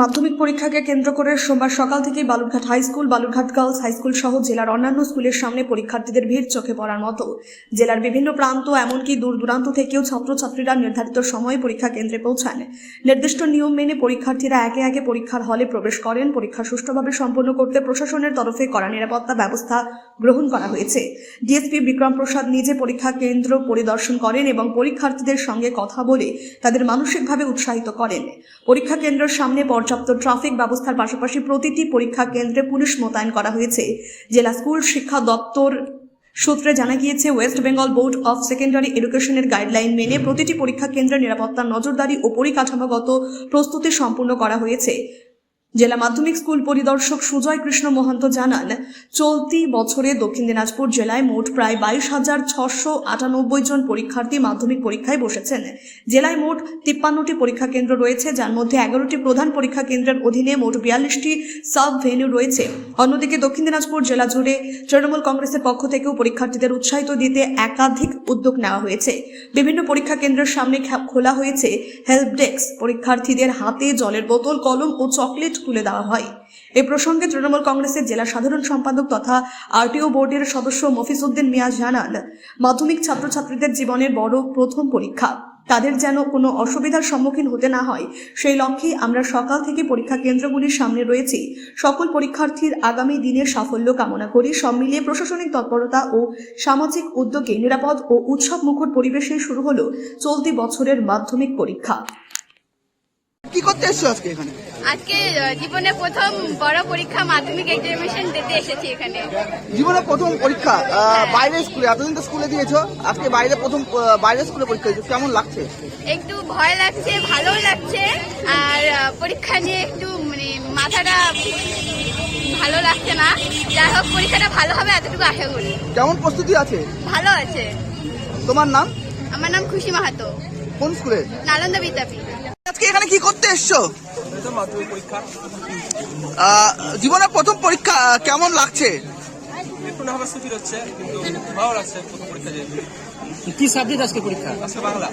মাধ্যমিক পরীক্ষাকে কেন্দ্র করে সোমবার সকাল থেকেই Balurghat high school, Balurghat girls high school সহ জেলার অন্যান্য স্কুলের সামনে পরীক্ষার্থীদের ভিড় চোখে পড়ার মতো। জেলার বিভিন্ন প্রান্ত এমনকি দূর দূরান্ত থেকেও ছাত্রছাত্রীরা নির্ধারিত সময়ে পরীক্ষা কেন্দ্রে পৌঁছান। নির্দিষ্ট নিয়ম মেনে পরীক্ষার্থীরা একে একে পরীক্ষার হলে প্রবেশ করেন। পরীক্ষা সুষ্ঠুভাবে সম্পন্ন করতে প্রশাসনের তরফে কড়া নিরাপত্তা ব্যবস্থা গ্রহণ করা হয়েছে। ডিএসপি বিক্রম প্রসাদ নিজে পরীক্ষা কেন্দ্র পরিদর্শন করেন এবং পরীক্ষার্থীদের সঙ্গে কথা বলে তাদের মানসিকভাবে উৎসাহিত করেন। পরীক্ষা কেন্দ্রের সামনে পর্যাপ্ত ট্রাফিক ব্যবস্থার পাশাপাশি প্রতিটি পরীক্ষা কেন্দ্রে পুলিশ মোতায়েন করা হয়েছে। জেলা স্কুল শিক্ষা দপ্তর সূত্রে জানা গিয়েছে, West Bengal board of secondary এডুকেশনের গাইডলাইন মেনে প্রতিটি পরীক্ষা কেন্দ্রে নিরাপত্তার নজরদারি ও পরিকাঠামোগত প্রস্তুতি সম্পূর্ণ করা হয়েছে। জেলা মাধ্যমিক স্কুল পরিদর্শক সুজয় কৃষ্ণ মহন্ত জানান, চলতি বছরে দক্ষিণ দিনাজপুর জেলায় মোট প্রায় 22,698 জন পরীক্ষার্থী মাধ্যমিক পরীক্ষায় বসেছেন। জেলায় মোট 53টি পরীক্ষা কেন্দ্র রয়েছে, যার মধ্যে 11টি প্রধান পরীক্ষা কেন্দ্রের অধীনে মোট 42টি সাব ভেন্যু রয়েছে। অন্যদিকে দক্ষিণ দিনাজপুর জেলা জুড়ে তৃণমূল কংগ্রেসের পক্ষ থেকেও পরীক্ষার্থীদের উৎসাহিত দিতে একাধিক উদ্যোগ নেওয়া হয়েছে। বিভিন্ন পরীক্ষা কেন্দ্রের সামনে খোলা হয়েছে হেল্প ডেস্ক। পরীক্ষার্থীদের হাতে জলের বোতল, কলম ও চকলেট তুলে দেওয়া হয়। এ প্রসঙ্গে তৃণমূল কংগ্রেসের জেলা সাধারণ সম্পাদক তথা আরটিও বোর্ডের সদস্য মফিজউদ্দিন মিয়া জানান, মাধ্যমিক ছাত্রছাত্রীদের জীবনের বড় প্রথম পরীক্ষা, তাদের যেন কোনো অসুবিধার সম্মুখীন হতে না হয়, সেই লক্ষ্যে আমরা সকাল থেকে পরীক্ষা কেন্দ্রগুলির সামনে রয়েছি। সকল পরীক্ষার্থীর আগামী দিনের সাফল্য কামনা করি। সব মিলিয়ে প্রশাসনিক তৎপরতা ও সামাজিক উদ্যোগে নিরাপদ ও উৎসব মুখর পরিবেশে শুরু হলো চলতি বছরের মাধ্যমিক পরীক্ষা। কি করতে এসছো আজকে এখানে? আজকে জীবনে প্রথম বড় পরীক্ষা মাধ্যমিক এক্সামিনেশন দিতে এসেছি এখানে। জীবনে প্রথম পরীক্ষা বাইরে স্কুলে, এতদিন তো স্কুলে দিয়েছো, আজকে বাইরে স্কুলে পরীক্ষা দিয়েছো, কেমন লাগছে? একটু ভয় লাগছে, ভালো লাগছে, আর পরীক্ষা নিয়ে একটু মানে মাথাটা ভালো লাগছে না। যাই হোক, পরীক্ষাটা ভালো হবে এতটুকু আশা করি। কেমন প্রস্তুতি আছে? ভালো আছে। তোমার নাম? আমার নাম খুশি মাহাতো। কোন স্কুলে? নালন্দা বিদ্যাপীঠ। আজকে এখানে কি করতে এসছো? জীবনের প্রথম পরীক্ষা, কেমন লাগছে? একটু নার্ভাস ফিল হচ্ছে, কিন্তু ভালো লাগছে প্রথম পরীক্ষা দিয়ে। কি সাবজেক্ট আজকে পরীক্ষা? আজকে বাংলা।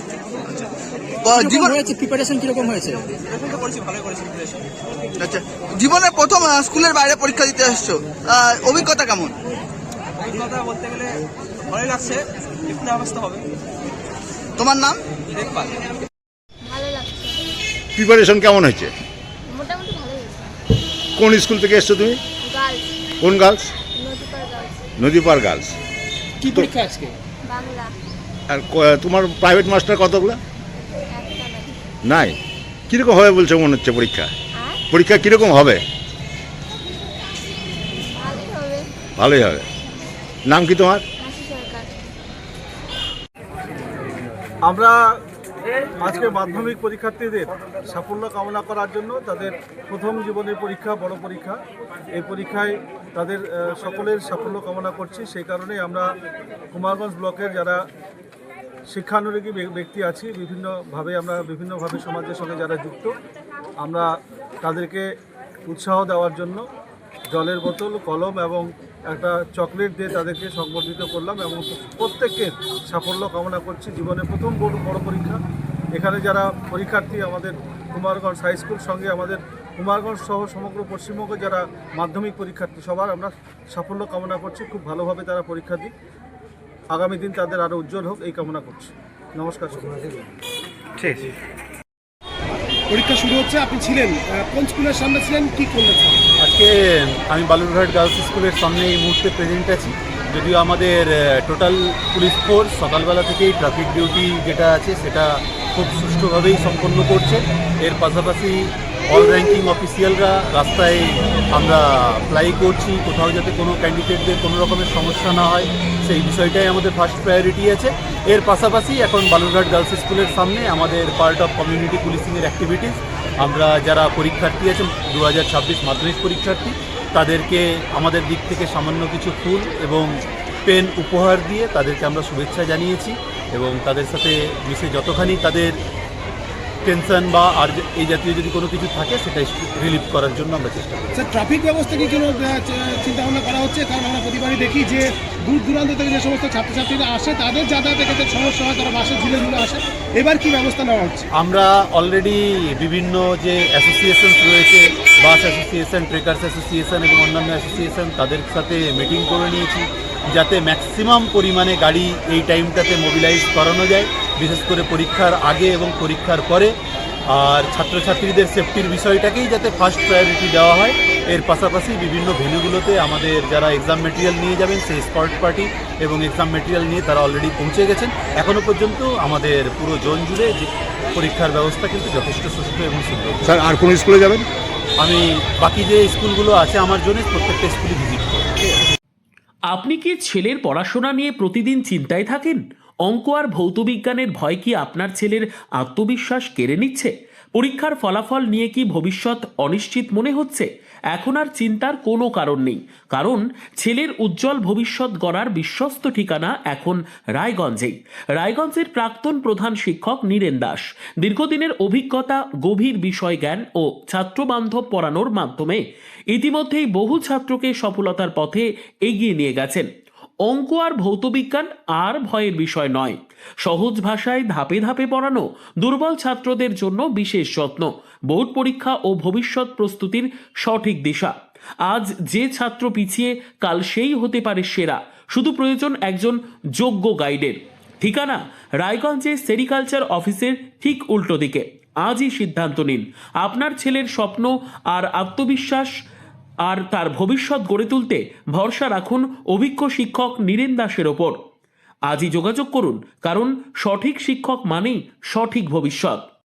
জীবন হয়েছে, প্রিপারেশন কিরকম হয়েছে? প্রিপারেশন করেছি, ভালোই করেছি প্রিপারেশন। আচ্ছা, জীবনের প্রথম স্কুলের বাইরে পরীক্ষা দিতে এসছো, অভিজ্ঞতা কেমন? অভিজ্ঞতা বলতে গেলে ভালোই লাগছে, একটু নার্ভাস তো হবে। তোমার নাম? দেখবা ভালো লাগছে। প্রিপারেশন কেমন হয়েছে? মোটামুটি ভালো হয়েছে। কোন স্কুল থেকে এসছো তুমি? গার্লস, কোন গার্লস? নদীপাড় গার্লস। নদীপাড় গার্লস। কি পরীক্ষা আজকে? বাংলা। আর তোমার প্রাইভেট মাস্টার কতগুলো? একটা নাই। কীরকম হবে বলছো মনে হচ্ছে পরীক্ষা? আর পরীক্ষা কীরকম হবে? ভালোই হবে। ভালোই হবে। নাম কি তোমার? হাসি সরকার। আমরা আজকে মাধ্যমিক পরীক্ষার্থীদের সাফল্য কামনা করার জন্য তাদের প্রথম জীবনের পরীক্ষা, বড় পরীক্ষা, এই পরীক্ষায় তাদের সকলের সাফল্য কামনা করছি। সেই কারণে আমরা কুমারগঞ্জ ব্লকের যারা শিক্ষানুরাগী ব্যক্তি আছি, বিভিন্নভাবে সমাজের সঙ্গে যারা যুক্ত, আমরা তাদেরকে উৎসাহ দেওয়ার জন্য জলের বোতল, কলম এবং একটা চকলেট দিয়ে তাদেরকে সংবর্ধিত করলাম এবং প্রত্যেকের সাফল্য কামনা করছি। জীবনে প্রথম বড় পরীক্ষা। এখানে যারা পরীক্ষার্থী, আমাদের কুমারগঞ্জ হাই স্কুল সঙ্গে আমাদের কুমারগঞ্জ সহ সমগ্র পশ্চিমবঙ্গে যারা মাধ্যমিক পরীক্ষার্থী, সবার আমরা সাফল্য কামনা করছি। খুব ভালোভাবে তারা পরীক্ষা দিক, আগামী দিন তাদের আরও উজ্জ্বল হোক, এই কামনা করছি। নমস্কার। ঠিক। পরীক্ষা শুরু হচ্ছে, আপনি ছিলেন কোন স্কুলের সামনে ছিলেন, কি করলেন? আজকে আমি বালুরঘাট গার্লস স্কুলের সামনে এই মুহূর্তে প্রেজেন্ট আছি। যদিও আমাদের টোটাল পুলিশ ফোর্স সকালবেলা থেকেই ট্রাফিক ডিউটি যেটা আছে সেটা খুব সুষ্ঠুভাবেই সম্পন্ন করছে। এর পাশাপাশি অল র্যাঙ্কিং অফিসিয়ালরা রাস্তায় আমরা অ্যাপ্লাই করছি, কোথাও যাতে কোনো ক্যান্ডিডেটদের কোনো রকমের সমস্যা না হয় সেই বিষয়টাই আমাদের ফার্স্ট প্রায়োরিটি আছে। এর পাশাপাশি এখন বালুরঘাট গার্লস স্কুলের সামনে আমাদের পার্ট অফ কমিউনিটি পুলিশিংয়ের অ্যাক্টিভিটিস, আমরা যারা পরীক্ষার্থী আছেন 2026 মাধ্যমিক পরীক্ষার্থী, তাদেরকে আমাদের দিক থেকে সামান্য কিছু ফুল এবং পেন উপহার দিয়ে তাদেরকে আমরা শুভেচ্ছা জানিয়েছি এবং তাদের সাথে মিশে যতখানি তাদের টেনশন বা আর এই জাতীয় যদি কোনো কিছু থাকে সেটা রিলিভ করার জন্য আমরা চেষ্টা করি। স্যার ট্রাফিক ব্যবস্থা কি কোনো চিন্তা ভাবনা করা হচ্ছে? কারণ আমরা প্রতিবারই দেখি যে দূর দূরান্ত থেকে যে সমস্ত ছাত্রছাত্রীরা আসে তাদের যাতায়াতের ক্ষেত্রে সমস্যা হয়, তারা বাসে ঝুলে ঝুলে আসে। এবার কি ব্যবস্থা নেওয়া হচ্ছে? আমরা অলরেডি বিভিন্ন যে অ্যাসোসিয়েশন রয়েছে, বাস অ্যাসোসিয়েশন, ট্রেকার্স অ্যাসোসিয়েশন এবং অন্যান্য অ্যাসোসিয়েশন, তাদের সাথে মিটিং করে নিয়েছি যাতে ম্যাক্সিমাম পরিমাণে গাড়ি এই টাইমটাতে মোবিলাইজ করানো যায়, বিশেষ করে পরীক্ষার আগে এবং পরীক্ষার পরে। আর ছাত্রছাত্রীদের সেফটির বিষয়টাকেই যাতে ফার্স্ট প্রায়োরিটি দেওয়া হয়। এর পাশাপাশি বিভিন্ন ভেন্যুগুলোতে আমাদের যারা এক্সাম মেটেরিয়াল নিয়ে যাবেন সেই স্কট পার্টি এবং এক্সাম মেটেরিয়াল নিয়ে তারা অলরেডি পৌঁছে গেছেন। এখনও পর্যন্ত আমাদের পুরো জোন জুড়ে যে পরীক্ষার ব্যবস্থা কিন্তু যথেষ্ট সুষ্ঠু এবং সুন্দর। স্যার আর কোন স্কুলে যাবেন? আমি বাকি যে স্কুলগুলো আছে আমার জন্য প্রত্যেকটা স্কুলে ভিজিট করব। আপনি কি ছেলের পড়াশোনা নিয়ে প্রতিদিন চিন্তায় থাকেন? অঙ্ক আর ভৌতবিজ্ঞানের ভয় কি আপনার ছেলের আত্মবিশ্বাস কেড়ে নিচ্ছে? পরীক্ষার ফলাফল নিয়ে কি ভবিষ্যৎ অনিশ্চিত মনে হচ্ছে? এখন আর চিন্তার কোনো কারণ নেই, কারণ ছেলের উজ্জ্বল ভবিষ্যৎ গড়ার বিশ্বস্ত ঠিকানা এখন রায়গঞ্জেই। রায়গঞ্জের প্রাক্তন প্রধান শিক্ষক নীরেন দাস দীর্ঘদিনের অভিজ্ঞতা, গভীর বিষয় জ্ঞান ও ছাত্রবান্ধব পড়ানোর মাধ্যমে ইতিমধ্যেই বহু ছাত্রকে সফলতার পথে এগিয়ে নিয়ে গেছেন। অঙ্ক আর ভৌতবিজ্ঞান আর ভয়ের বিষয় নয়, সহজ ভাষায় ধাপে ধাপে পড়ানো, দুর্বল ছাত্রদের জন্য বিশেষ যত্ন, বোর্ড পরীক্ষা ও ভবিষ্যৎ প্রস্তুতির সঠিক দিশা। আজ যে ছাত্র পিছিয়ে, কাল সেই হতে পারে সেরা। শুধু প্রয়োজন একজন যোগ্য গাইডের। ঠিকানা রায়গঞ্জে সেরিকালচার অফিসের ঠিক উল্টো দিকে। আজই সিদ্ধান্ত নিন। আপনার ছেলের স্বপ্ন আর আত্মবিশ্বাস আর তার ভবিষ্যৎ গড়ে তুলতে ভরসা রাখুন অভিজ্ঞ শিক্ষক নীরেন দাসের ওপর। আজই যোগাযোগ করুন, কারণ সঠিক শিক্ষক মানেই সঠিক ভবিষ্যৎ।